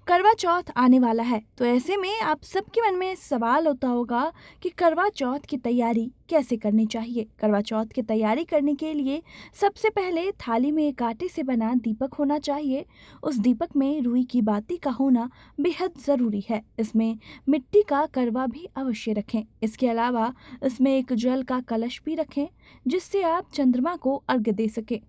करवा चौथ आने वाला है, तो ऐसे में आप सबके मन में सवाल होता होगा कि करवा चौथ की तैयारी कैसे करनी चाहिए। करवा चौथ की तैयारी करने के लिए सबसे पहले थाली में एक आटे से बना दीपक होना चाहिए। उस दीपक में रुई की बाती का होना बेहद ज़रूरी है। इसमें मिट्टी का करवा भी अवश्य रखें। इसके अलावा इसमें एक जल का कलश भी रखें, जिससे आप चंद्रमा को अर्घ्य दे सकें।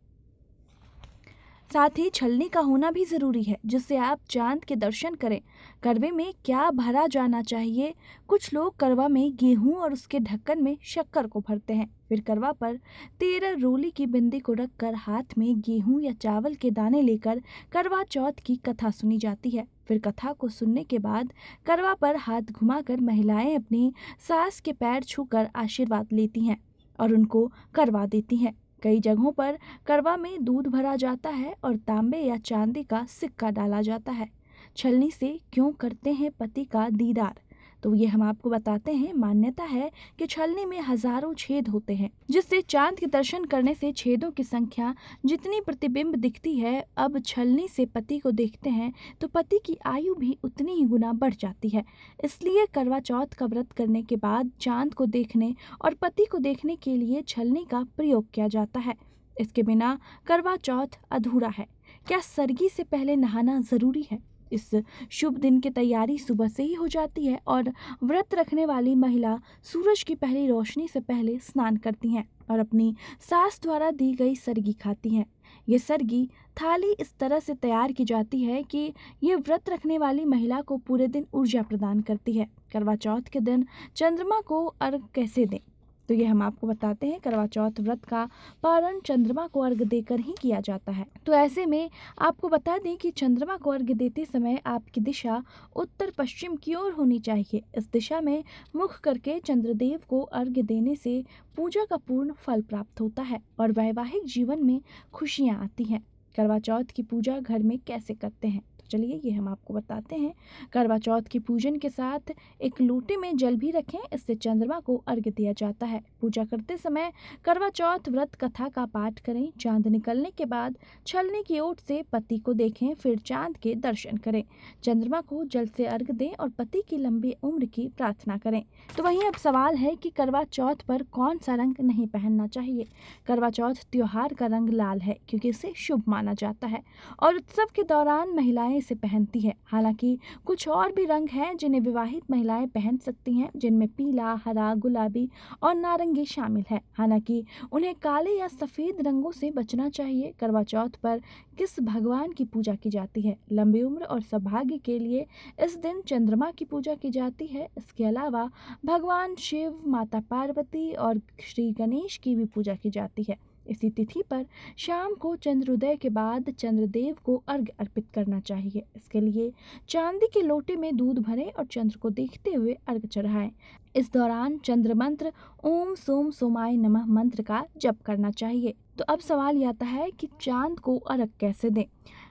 साथ ही छलनी का होना भी ज़रूरी है, जिससे आप चांद के दर्शन करें। करवे में क्या भरा जाना चाहिए? कुछ लोग करवा में गेहूं और उसके ढक्कन में शक्कर को भरते हैं। फिर करवा पर 13 रोली की बिंदी को रखकर हाथ में गेहूं या चावल के दाने लेकर करवा चौथ की कथा सुनी जाती है। फिर कथा को सुनने के बाद करवा पर हाथ घुमाकर महिलाएं अपनी सास के पैर छूकर आशीर्वाद लेती हैं और उनको करवा देती हैं। कई जगहों पर करवा में दूध भरा जाता है और तांबे या चांदी का सिक्का डाला जाता है। छलनी से क्यों करते हैं पति का दीदार? तो ये हम आपको बताते हैं। मान्यता है कि छलनी में हजारों छेद होते हैं, जिससे चांद के दर्शन करने से छेदों की संख्या जितनी प्रतिबिंब दिखती है। अब छलनी से पति को देखते हैं तो पति की आयु भी उतनी ही गुना बढ़ जाती है। इसलिए करवा चौथ का व्रत करने के बाद चांद को देखने और पति को देखने के लिए छलनी का प्रयोग किया जाता है। इसके बिना करवा चौथ अधूरा है। क्या सरगी से पहले नहाना जरूरी है? इस शुभ दिन की तैयारी सुबह से ही हो जाती है और व्रत रखने वाली महिला सूरज की पहली रोशनी से पहले स्नान करती हैं और अपनी सास द्वारा दी गई सरगी खाती हैं। ये सरगी थाली इस तरह से तैयार की जाती है कि ये व्रत रखने वाली महिला को पूरे दिन ऊर्जा प्रदान करती है। करवा चौथ के दिन चंद्रमा को अर्घ कैसे दें, तो ये हम आपको बताते हैं। करवा चौथ व्रत का पारण चंद्रमा को अर्घ देकर ही किया जाता है। तो ऐसे में आपको बता दें कि चंद्रमा को अर्घ देते समय आपकी दिशा उत्तर पश्चिम की ओर होनी चाहिए। इस दिशा में मुख करके चंद्रदेव को अर्घ देने से पूजा का पूर्ण फल प्राप्त होता है और वैवाहिक जीवन में खुशियाँ आती हैं। करवा चौथ की पूजा घर में कैसे करते हैं, तो चलिए ये हम आपको बताते हैं। करवा चौथ की पूजन के साथ एक लोटे में जल भी रखें, इससे चंद्रमा को अर्घ्य दिया जाता है। पूजा करते समय करवा चौथ व्रत कथा का पाठ करें। चांद निकलने के बाद छलनी की ओट से पति को देखें, फिर चांद के दर्शन करें। चंद्रमा को जल से अर्घ्य दें और पति की लंबी उम्र की प्रार्थना करें। तो वहीं अब सवाल है कि करवा चौथ पर कौन सा रंग नहीं पहनना चाहिए। करवा चौथ त्योहार का रंग लाल है, क्योंकि इसे शुभ माना जाता है और उत्सव के दौरान महिलाएं इसे पहनती है। हालांकि कुछ और भी रंग हैं जिन्हें विवाहित महिलाएं पहन सकती हैं, जिनमें पीला, हरा, गुलाबी और नारंगी शामिल है। हालांकि उन्हें काले या सफ़ेद रंगों से बचना चाहिए। करवा चौथ पर किस भगवान की पूजा की जाती है? लंबी उम्र और सौभाग्य के लिए इस दिन चंद्रमा की पूजा की जाती है। इसके अलावा भगवान शिव, माता पार्वती और श्री गणेश की भी पूजा की जाती है। इसी तिथि पर शाम को चंद्रोदय के बाद चंद्रदेव को अर्घ्य अर्पित करना चाहिए। इसके लिए चांदी के लोटे में दूध भरें और चंद्र को देखते हुए अर्घ्य चढ़ाएं। इस दौरान चंद्र मंत्र ओम सोम सोमाय नमः मंत्र का जप करना चाहिए। तो अब सवाल आता है कि चांद को अर्घ्य कैसे दें।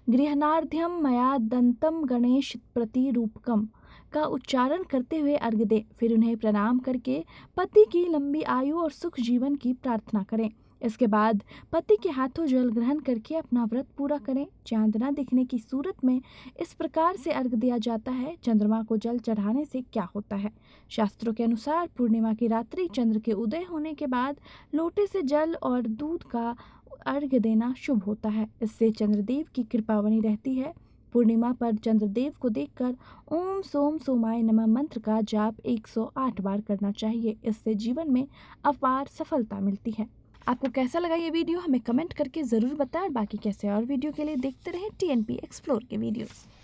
गृहणार्ध्यम मया दंतम गणेश प्रतिरूपकम का उच्चारण करते हुए अर्घ्य दें। फिर उन्हें प्रणाम करके पति की लंबी आयु और सुख जीवन की प्रार्थना करें। इसके बाद पति के हाथों जल ग्रहण करके अपना व्रत पूरा करें। चांद न दिखने की सूरत में इस प्रकार से अर्घ्य दिया जाता है। चंद्रमा को जल चढ़ाने से क्या होता है? शास्त्रों के अनुसार पूर्णिमा की रात्रि चंद्र के उदय होने के बाद लोटे से जल और दूध का अर्घ्य देना शुभ होता है। इससे चंद्रदेव की कृपा बनी रहती है। पूर्णिमा पर चंद्रदेव को देखकर ओम सोम सोमाय नमः मंत्र का जाप 108 बार करना चाहिए। इससे जीवन में अपार सफलता मिलती है। आपको कैसा लगा ये वीडियो हमें कमेंट करके ज़रूर बताएं। बाकी कैसे और वीडियो के लिए देखते रहें TNP एक्सप्लोर के वीडियोस।